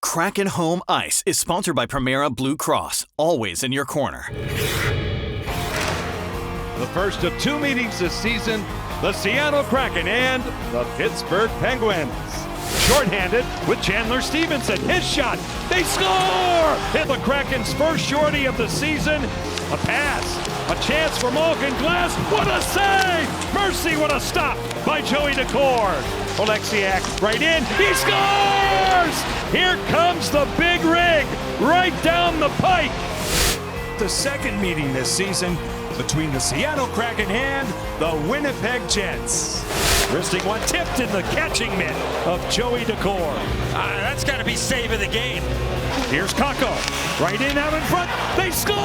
Kraken Home Ice is sponsored by Primera Blue Cross, always in your corner. The first of two meetings this season, the Seattle Kraken and the Pittsburgh Penguins. Shorthanded with Chandler Stevenson. His shot. They score! Hit the Kraken's first shorty of the season. A pass. A chance for Malkin Glass. What a save! Mercy, what a stop by Joey Daccord. Oleksiak right in. He scores! Here comes the big rig right down the pike. The second meeting this season between the Seattle Kraken and the Winnipeg Jets. Wristing one, tipped in the catching mitt of Joey Daccord. That's got to be save of the game. Here's Kakko, right in out in front. They score!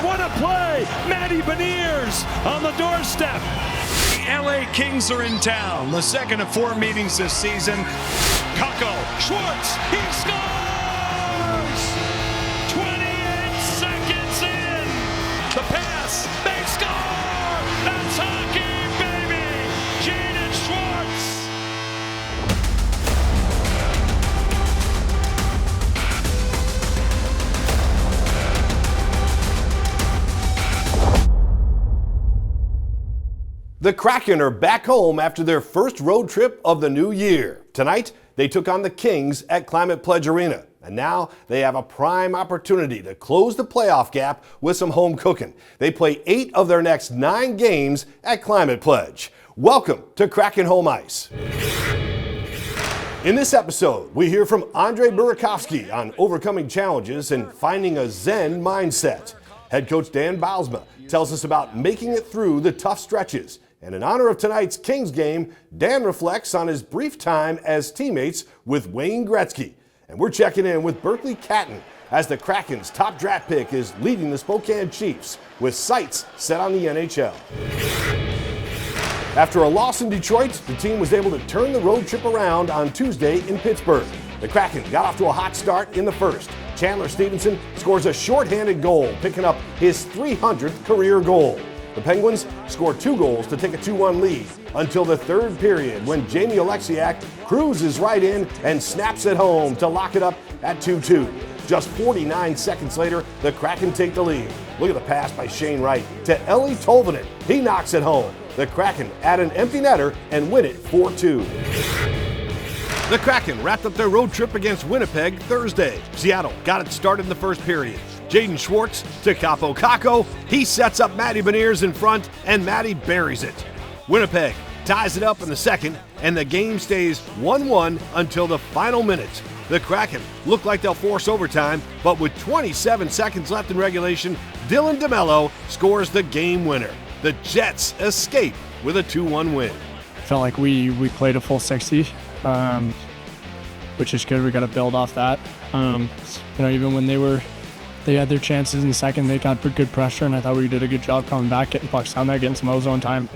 What a play! Matty Beniers on the doorstep. The LA Kings are in town. The second of four meetings this season. Kakko, Schwartz, he scores! 28 seconds in. The pass, they score! That's hockey, baby! Jaden Schwartz! The Kraken are back home after their first road trip of the new year. Tonight, they took on the Kings at Climate Pledge Arena. And now they have a prime opportunity to close the playoff gap with some home cooking. They play 8 of their next 9 games at Climate Pledge. Welcome to Kraken Home Ice. In this episode, we hear from Andre Burakovsky on overcoming challenges and finding a Zen mindset. Head coach Dan Bylsma tells us about making it through the tough stretches. And in honor of tonight's Kings game, Dan reflects on his brief time as teammates with Wayne Gretzky. And we're checking in with Berkeley Catton as the Kraken's top draft pick is leading the Spokane Chiefs with sights set on the NHL. After a loss in Detroit, the team was able to turn the road trip around on Tuesday in Pittsburgh. The Kraken got off to a hot start in the first. Chandler Stevenson scores a shorthanded goal, picking up his 300th career goal. The Penguins scored 2 goals to take a 2-1 lead until the third period when Jamie Oleksiak cruises right in and snaps it home to lock it up at 2-2. Just 49 seconds later, the Kraken take the lead. Look at the pass by Shane Wright to Ellie Tolvanen. He knocks it home. The Kraken add an empty netter and win it 4-2. The Kraken wrapped up their road trip against Winnipeg Thursday. Seattle got it started in the first period. Jaden Schwartz to Kaapo Kakko. He sets up Matty Beniers in front, and Matty buries it. Winnipeg ties it up in the second, and the game stays 1-1 until the final minutes. The Kraken look like they'll force overtime, but with 27 seconds left in regulation, Dylan DeMello scores the game winner. The Jets escape with a 2-1 win. Felt like we played a full 60, which is good. We got to build off that. Even when they had their chances in the second, they got good pressure, and I thought we did a good job coming back, getting pucks down there, getting some ozone time.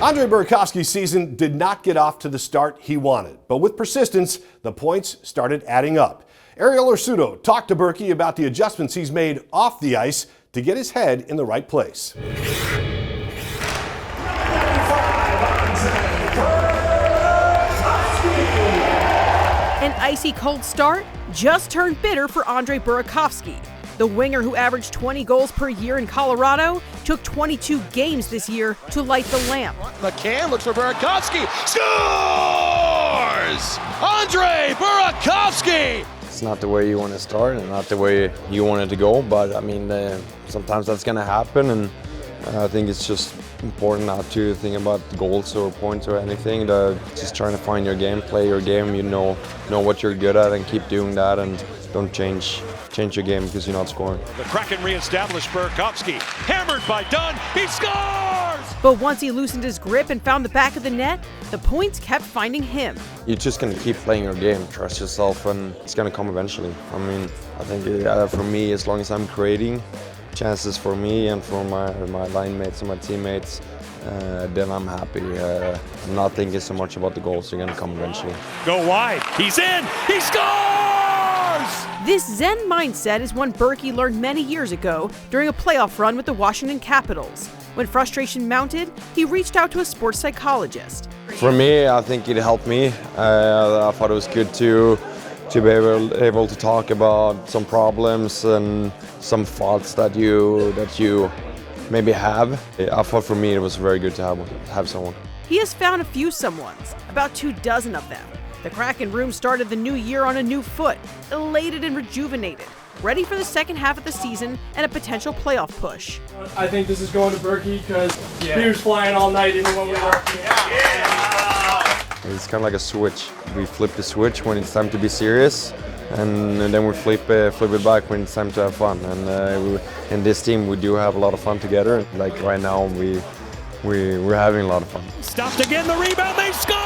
Andre Burakovsky's season did not get off to the start he wanted, but with persistence, the points started adding up. Ariel Ursuto talked to Berkey about the adjustments he's made off the ice to get his head in the right place. An icy cold start just turned bitter for Andre Burakovsky. The winger who averaged 20 goals per year in Colorado took 22 games this year to light the lamp. McCann looks for Burakovsky. Scores! Andre Burakovsky! It's not the way you want to start and not the way you want it to go, but sometimes that's going to happen, and I think it's just important not to think about goals or points or anything. Just trying to find your game, play your game. You know what you're good at, and keep doing that, and don't change your game because you're not scoring. The Kraken reestablished Burakovsky. Hammered by Dunn. He scores! But once he loosened his grip and found the back of the net, the points kept finding him. You're just going to keep playing your game. Trust yourself, and it's going to come eventually. I think for me, as long as I'm creating chances for me and for my line mates and my teammates, then I'm happy. I'm not thinking so much about the goals. They're going to come eventually. Go wide. He's in. He scores! This Zen mindset is one Berkey learned many years ago during a playoff run with the Washington Capitals. When frustration mounted, he reached out to a sports psychologist. For me, I think it helped me. I thought it was good to to be able to talk about some problems and some thoughts that you maybe have. I thought for me it was very good to have someone. He has found a few someones, about 24 of them. The Kraken room started the new year on a new foot, elated and rejuvenated, ready for the second half of the season and a potential playoff push. I think this is going to Berkey because he was flying all night even when we were. It's kind of like a switch. We flip the switch when it's time to be serious, and then we flip it back when it's time to have fun. And in this team, we do have a lot of fun together. Like right now, we're having a lot of fun. Stopped again, the rebound, they score!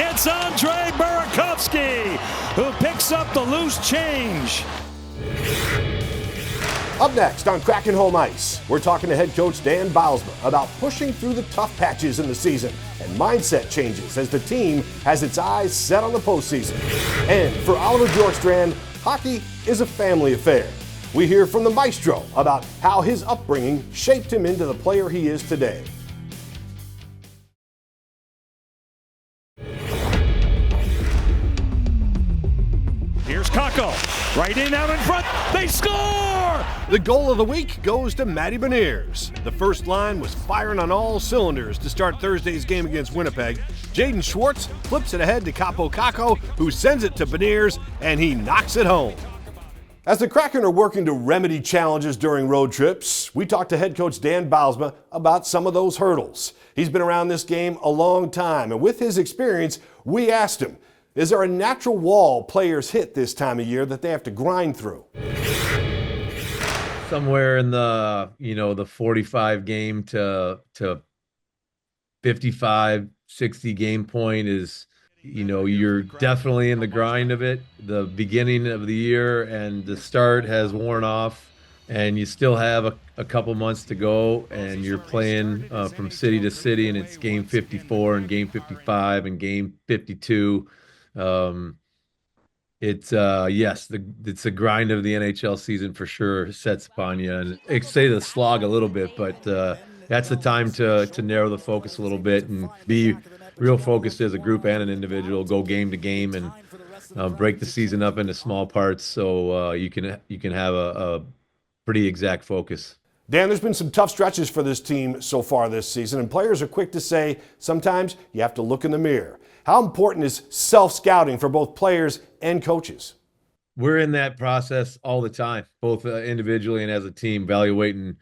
It's Andre Burakovsky who picks up the loose change. Up next on Kraken Home Ice, we're talking to head coach Dan Bylsma about pushing through the tough patches in the season and mindset changes as the team has its eyes set on the postseason. And for Oliver Bjorkstrand, hockey is a family affair. We hear from the maestro about how his upbringing shaped him into the player he is today. Here's Kakko, right in, out in front, they score! The goal of the week goes to Matty Beniers. The first line was firing on all cylinders to start Thursday's game against Winnipeg. Jaden Schwartz flips it ahead to Kaapo Kakko, who sends it to Beniers, and he knocks it home. As the Kraken are working to remedy challenges during road trips, we talked to head coach Dan Bylsma about some of those hurdles. He's been around this game a long time, and with his experience, we asked him, is there a natural wall players hit this time of year that they have to grind through? Somewhere in the 45 game to 55, 60 game point is, you're definitely in the grind of it. The beginning of the year and the start has worn off, and you still have a couple months to go, and you're playing from city to city, and it's game 54 and game 55 and game 52. It's a grind of the NHL season for sure. Sets upon you, and it's say the slog a little bit, but that's the time to narrow the focus a little bit and be real focused as a group and an individual. Go game to game and break the season up into small parts so you can have a pretty exact focus. Dan, there's been some tough stretches for this team so far this season, and players are quick to say sometimes you have to look in the mirror. How important is self-scouting for both players and coaches? We're in that process all the time, both individually and as a team, evaluating,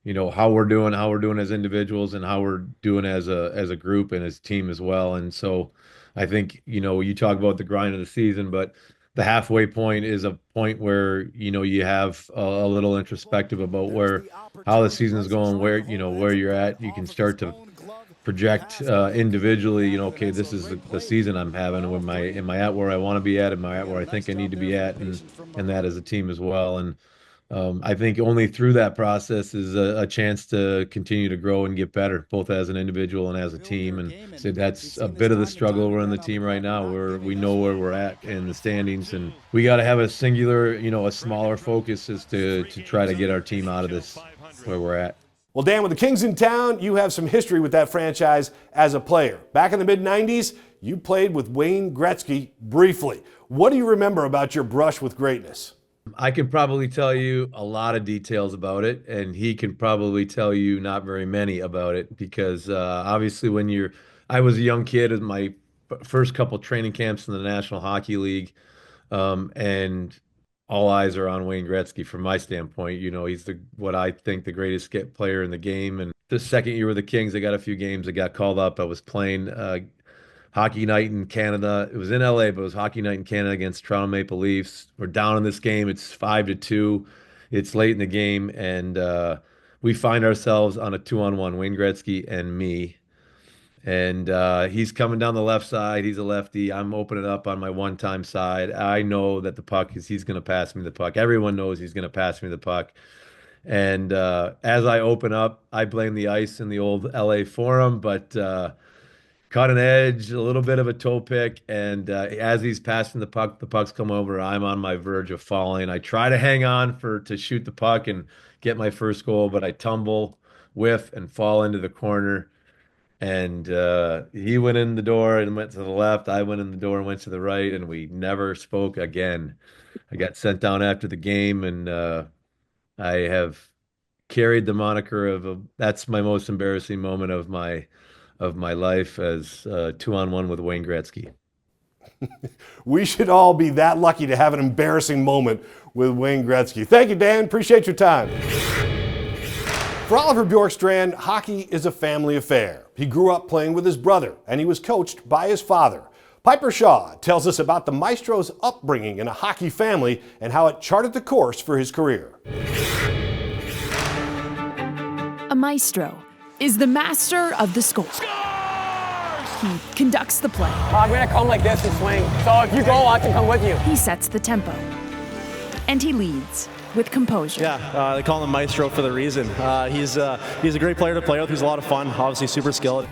how we're doing as individuals and how we're doing as a group and as a team as well. And so I think, you talk about the grind of the season, but the halfway point is a point where, you have a little introspective about how the season is going, where you're at. You can start to project individually, okay, this is the season I'm having. Am I at where I want to be at? Am I at where I think I need to be at? And that as a team as well. And I think only through that process is a chance to continue to grow and get better, both as an individual and as a team. And so that's a bit of the struggle we're in the team right now, where we know where we're at in the standings, and we got to have a singular, a smaller focus is to try to get our team out of this where we're at. Well, Dan, with the Kings in town, you have some history with that franchise as a player. Back in the mid-90s, you played with Wayne Gretzky briefly. What do you remember about your brush with greatness? I can probably tell you a lot of details about it, and he can probably tell you not very many about it, because obviously I was a young kid in my first couple training camps in the National Hockey League, and all eyes are on Wayne Gretzky from my standpoint. He's what I think the greatest player in the game. And the second year with the Kings, I got a few games. I got called up. I was playing hockey night in Canada. It was in LA, but it was hockey night in Canada against Toronto Maple Leafs. We're down in this game. It's 5-2. It's late in the game, and we find ourselves on a 2-on-1, Wayne Gretzky and me. And he's coming down the left side. He's a lefty. I'm opening up on my one-time side. I know that he's going to pass me the puck. Everyone knows he's going to pass me the puck. And as I open up, I blame the ice in the old LA Forum, but caught an edge, a little bit of a toe pick. And as he's passing the puck's come over. I'm on my verge of falling. I try to hang on to shoot the puck and get my first goal, but I tumble, whiff, and fall into the corner. And he went in the door and went to the left. I went in the door and went to the right, and we never spoke again. I got sent down after the game, and I have carried the moniker of that's my most embarrassing moment of my life as 2-on-1 with Wayne Gretzky. We should all be that lucky to have an embarrassing moment with Wayne Gretzky. Thank you, Dan. Appreciate your time. For Oliver Bjorkstrand, hockey is a family affair. He grew up playing with his brother, and he was coached by his father. Piper Shaw tells us about the Maestro's upbringing in a hockey family and how it charted the course for his career. A maestro is the master of the score. He conducts the play. I'm going to come like this and swing. So if you go, I can come with you. He sets the tempo. And he leads with composure. Yeah, they call him Maestro for the reason. He's a great player to play with. He's a lot of fun, obviously super skilled.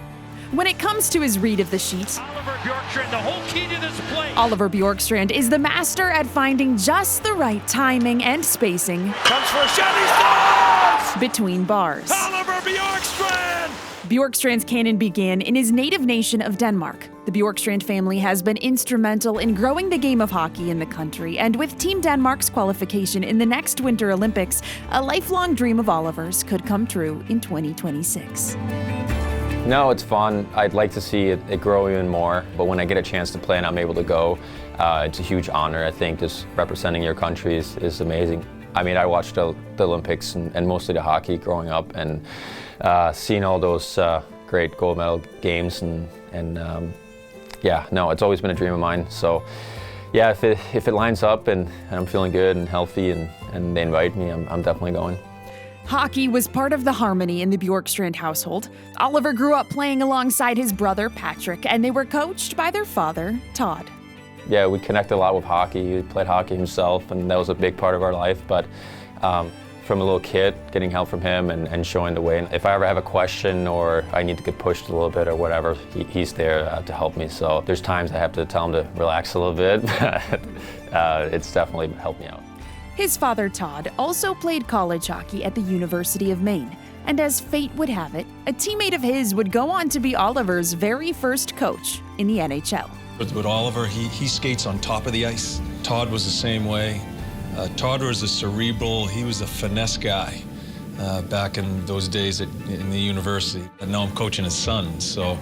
When it comes to his read of the sheet, Oliver Bjorkstrand, the whole key to this play. Oliver Bjorkstrand is the master at finding just the right timing and spacing. Comes for a shot, he scores! Between bars. Oliver Bjorkstrand! Bjorkstrand's canon began in his native nation of Denmark. The Bjorkstrand family has been instrumental in growing the game of hockey in the country, and with Team Denmark's qualification in the next Winter Olympics, a lifelong dream of Oliver's could come true in 2026. No, it's fun. I'd like to see it grow even more, but when I get a chance to play and I'm able to go, it's a huge honor. I think just representing your country is amazing. I mean, I watched the Olympics and mostly the hockey growing up, and seeing all those great gold medal games, and yeah, no, it's always been a dream of mine. So yeah, if it lines up and I'm feeling good and healthy and they invite me, I'm definitely going. Hockey was part of the harmony in the Bjorkstrand household. Oliver grew up playing alongside his brother, Patrick, and they were coached by their father, Todd. Yeah, we connected a lot with hockey. He played hockey himself, and that was a big part of our life. But from a little kid, getting help from him and showing the way. And if I ever have a question or I need to get pushed a little bit or whatever, he's there to help me. So there's times I have to tell him to relax a little bit, but it's definitely helped me out. His father, Todd, also played college hockey at the University of Maine. And as fate would have it, a teammate of his would go on to be Oliver's very first coach in the NHL. With Oliver, he skates on top of the ice. Todd was the same way. Todd was a cerebral, he was a finesse guy back in those days in the university. And now I'm coaching his son, so.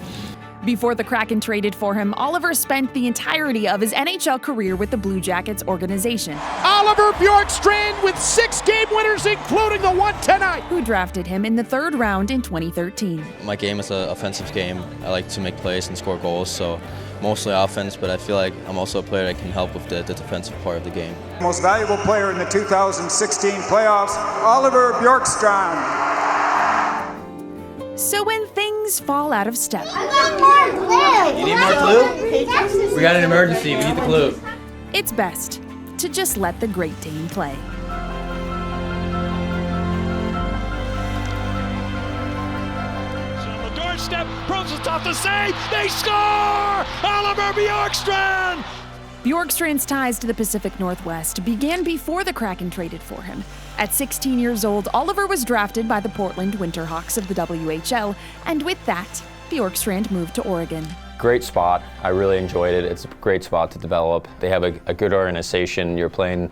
Before the Kraken traded for him, Oliver spent the entirety of his NHL career with the Blue Jackets organization. Oliver Bjorkstrand with 6 game winners, including the one tonight. Who drafted him in the 3rd round in 2013. My game is an offensive game. I like to make plays and score goals, so mostly offense, but I feel like I'm also a player that can help with the defensive part of the game. Most valuable player in the 2016 playoffs, Oliver Bjorkstrand. So when things fall out of step. I got more glue. You need more glue? We got an emergency. We need the glue. It's best to just let the Great Dane play. On the doorstep, Prost off the save. They score! Oliver Bjorkstrand! Bjorkstrand's ties to the Pacific Northwest began before the Kraken traded for him. At 16 years old, Oliver was drafted by the Portland Winterhawks of the WHL, and with that, Bjorkstrand moved to Oregon. Great spot. I really enjoyed it. It's a great spot to develop. They have a good organization. You're playing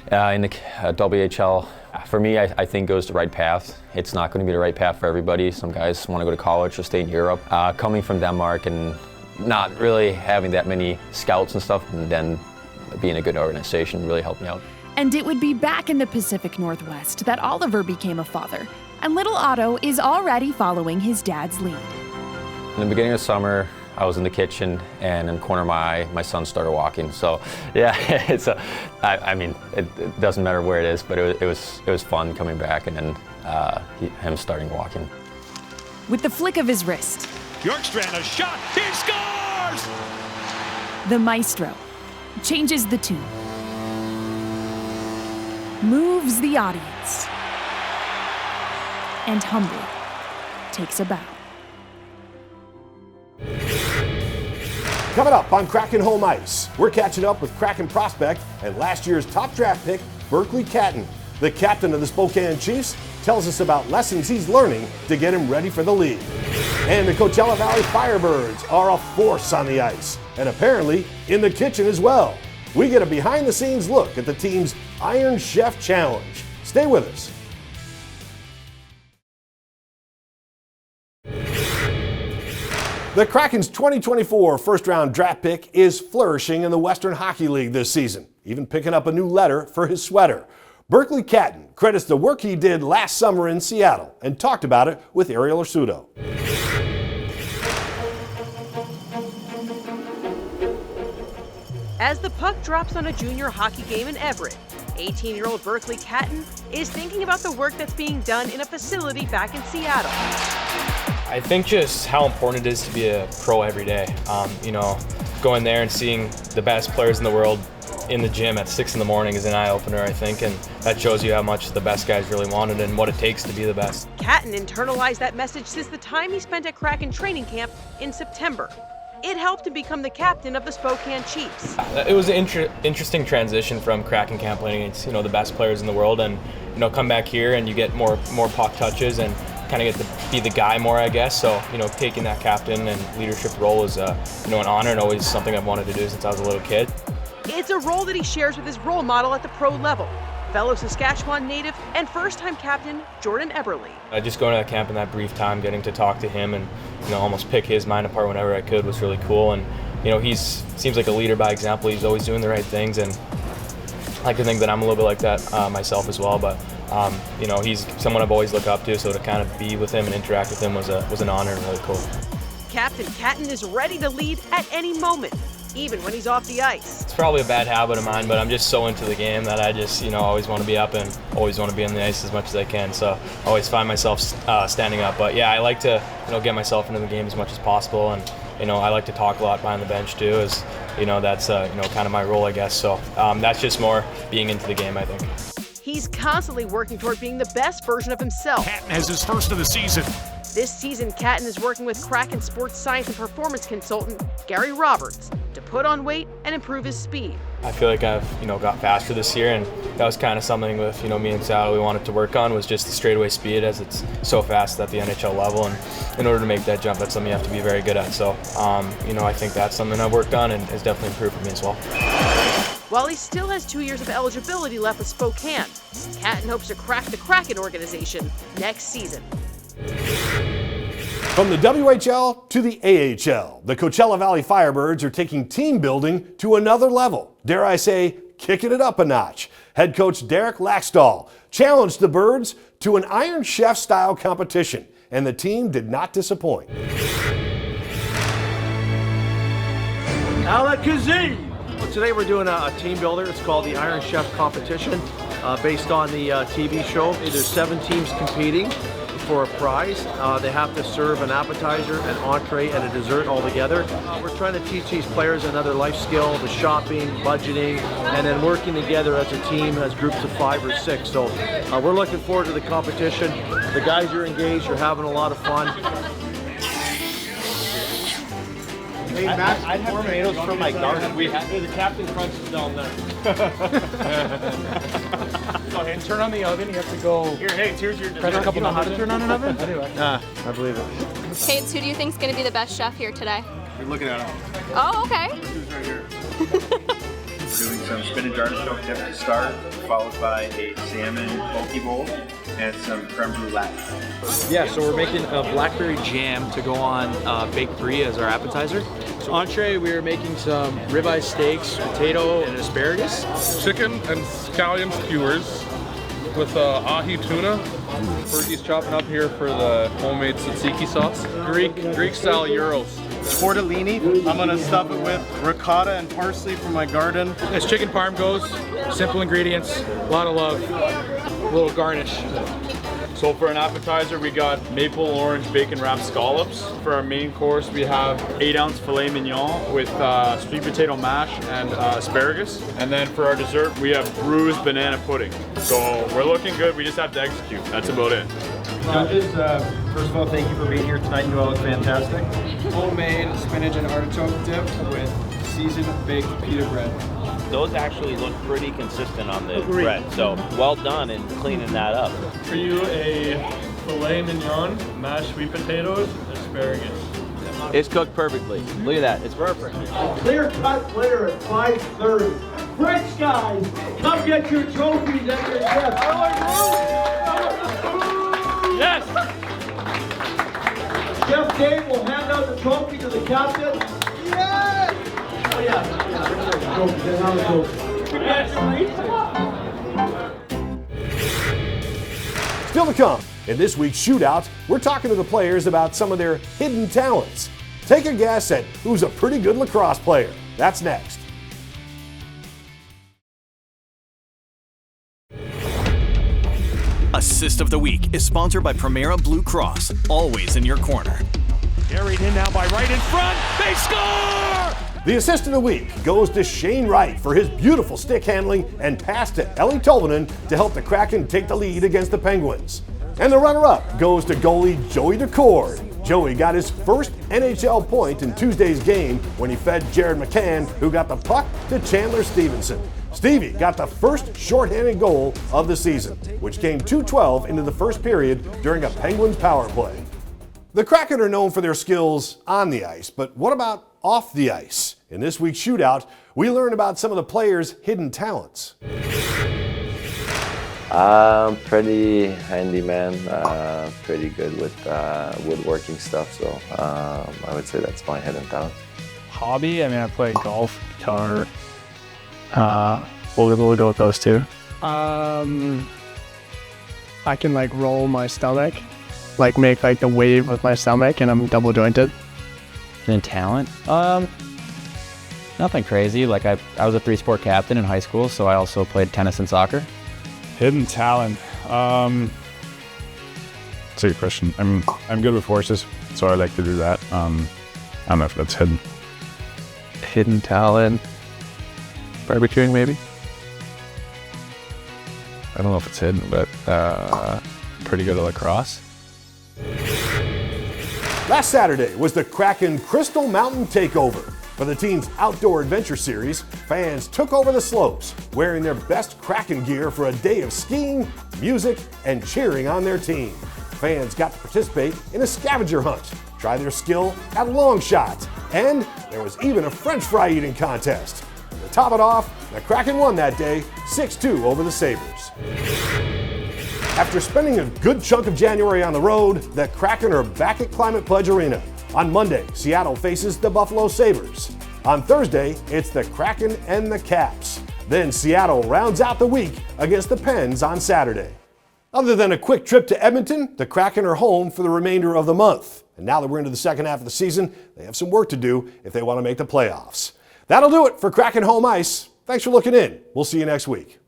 in the WHL. For me, I think goes the right path. It's not going to be the right path for everybody. Some guys want to go to college or stay in Europe. Coming from Denmark and not really having that many scouts and stuff, and then being a good organization really helped me out. And it would be back in the Pacific Northwest that Oliver became a father, and little Otto is already following his dad's lead. In the beginning of summer, I was in the kitchen, and in the corner of my eye, my son started walking. So yeah, I mean, it doesn't matter where it is, but it was fun coming back and then him starting walking. With the flick of his wrist, Bjorkstrand, a shot, he scores! The maestro changes the tune, moves the audience, and humbly takes a bow. Coming up on Kraken Home Ice, we're catching up with Kraken prospect and last year's top draft pick, Berkeley Catton. The captain of the Spokane Chiefs tells us about lessons he's learning to get him ready for the league. And the Coachella Valley Firebirds are a force on the ice, and apparently in the kitchen as well. We get a behind-the-scenes look at the team's Iron Chef Challenge. Stay with us. The Kraken's 2024 first-round draft pick is flourishing in the Western Hockey League this season, even picking up a new letter for his sweater. Berkeley Catton credits the work he did last summer in Seattle and talked about it with Ariel Arsudo. As the puck drops on a junior hockey game in Everett, 18-year-old Berkeley Catton is thinking about the work that's being done in a facility back in Seattle. I think just how important it is to be a pro every day. Going there and seeing the best players in the world in the gym at 6 in the morning is an eye-opener, I think, and that shows you how much the best guys really wanted and what it takes to be the best. Catton internalized that message since the time he spent at Kraken training camp in September. It helped him become the captain of the Spokane Chiefs. It was an interesting transition from Kraken camp playing against the best players in the world, and come back here and you get more puck touches and kind of get to be the guy more, I guess. So taking that captain and leadership role is an honor and always something I've wanted to do since I was a little kid. It's a role that he shares with his role model at the pro level, fellow Saskatchewan native and first-time captain Jordan Eberle. Just going to that camp in that brief time, getting to talk to him and almost pick his mind apart whenever I could was really cool. And he's seems like a leader by example. He's always doing the right things, and I like to think that I'm a little bit like that myself as well. But he's someone I've always looked up to, so to kind of be with him and interact with him was an honor and really cool. Captain Catton is ready to lead at any moment, even when he's off the ice. It's probably a bad habit of mine, but I'm just so into the game that I just, always want to be up and always want to be on the ice as much as I can. So I always find myself standing up. But yeah, I like to, get myself into the game as much as possible. And, I like to talk a lot behind the bench too, as, that's, kind of my role, I guess. So that's just more being into the game, I think. He's constantly working toward being the best version of himself. Catton has his first of the season. This season, Catton is working with Kraken sports science and performance consultant Gary Roberts to put on weight and improve his speed. I feel like I've, got faster this year, and that was kind of something with, me and Seattle we wanted to work on, was just the straightaway speed, as it's so fast at the NHL level, and in order to make that jump, that's something you have to be very good at. So, I think that's something I've worked on and has definitely improved for me as well. While he still has 2 years of eligibility left with Spokane, Catton hopes to crack the Kraken organization next season. From the WHL to the AHL, the Coachella Valley Firebirds are taking team building to another level. Dare I say, kicking it up a notch. Head coach Derek Laxdal challenged the Birds to an Iron Chef style competition, and the team did not disappoint. Well, today we're doing a team builder. It's called the Iron Chef competition, based on the TV show. There's 7 teams competing for a prize. They have to serve an appetizer, an entree, and a dessert all together. We're trying to teach these players another life skill, the shopping, budgeting, and then working together as a team, as groups of 5 or 6. So we're looking forward to the competition. The guys are engaged, are having a lot of fun. Hey, Matt, I have tomatoes from my garden. The captain crunches down there. Go ahead and turn on the oven. You have to go. Here's your. Press a couple. You know how to turn on an oven? Anyway. I believe it. Kates, who do you think is going to be the best chef here today? You're looking at him. Oh, okay. Who's right here? Doing some spinach artichoke dip to start, followed by a salmon poke bowl and some creme brulee. Yeah, so we're making a blackberry jam to go on baked brie as our appetizer. So entree, we're making some ribeye steaks, potato, and asparagus. Chicken and scallion skewers with ahi tuna. Fergie's chopping up here for the homemade tzatziki sauce. Greek style gyros. Tortellini. I'm gonna stuff it with ricotta and parsley from my garden. As chicken parm goes, simple ingredients, a lot of love, a little garnish. So for an appetizer, we got maple orange bacon wrapped scallops. For our main course, we have 8-ounce filet mignon with sweet potato mash and asparagus. And then for our dessert, we have bruised banana pudding. So we're looking good, we just have to execute. That's about it. Judges, first of all, thank you for being here tonight. You all look fantastic. Homemade spinach and artichoke dip with seasoned baked pita bread. those actually look pretty consistent on the bread. So well done in cleaning that up. For you, a filet mignon, mashed sweet potatoes, asparagus. It's cooked perfectly. Look at that. It's perfect. Clear-cut winner at 5:30. French guys, come get your trophies and your gifts. Yes! Chef Dave will hand out the trophy to the captain. Yes! Oh yeah. Still to come, in this week's shootout, we're talking to the players about some of their hidden talents. Take a guess at who's a pretty good lacrosse player. That's next. Assist of the Week is sponsored by Primera Blue Cross, always in your corner. Carried in now by right in front. They score! The assist of the week goes to Shane Wright for his beautiful stick handling and pass to Ellie Tolvanen to help the Kraken take the lead against the Penguins. And the runner-up goes to goalie Joey Decord. Joey got his first NHL point in Tuesday's game when he fed Jared McCann, who got the puck to Chandler Stevenson. Stevie got the first shorthanded goal of the season, which came 2:12 into the first period during a Penguins power play. The Kraken are known for their skills on the ice, but what about off the ice? In this week's shootout, we learn about some of the players' hidden talents. Pretty handy man, pretty good with woodworking stuff, so I would say that's my hidden talent. Hobby, I mean, I play golf, guitar. We'll go with those two. I can like roll my stomach, like make like the wave with my stomach, and I'm double jointed. Hidden talent? Nothing crazy. Like I was a 3-sport captain in high school, so I also played tennis and soccer. Hidden talent. That's a good question. I'm good with horses, so I like to do that. I don't know if that's hidden. Hidden talent. Barbecuing, maybe? I don't know if it's hidden, but pretty good at lacrosse. Last Saturday was the Kraken Crystal Mountain Takeover. For the team's Outdoor Adventure Series, fans took over the slopes, wearing their best Kraken gear for a day of skiing, music, and cheering on their team. Fans got to participate in a scavenger hunt, try their skill at long shots, and there was even a French fry eating contest. To top it off, the Kraken won that day, 6-2 over the Sabres. After spending a good chunk of January on the road, the Kraken are back at Climate Pledge Arena. On Monday, Seattle faces the Buffalo Sabres. On Thursday, it's the Kraken and the Caps. Then Seattle rounds out the week against the Pens on Saturday. Other than a quick trip to Edmonton, the Kraken are home for the remainder of the month. And now that we're into the second half of the season, they have some work to do if they want to make the playoffs. That'll do it for Kraken Home Ice. Thanks for looking in. We'll see you next week.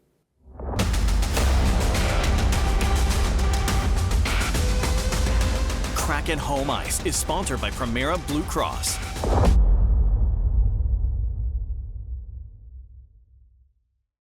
Kraken Home Ice is sponsored by Primera Blue Cross.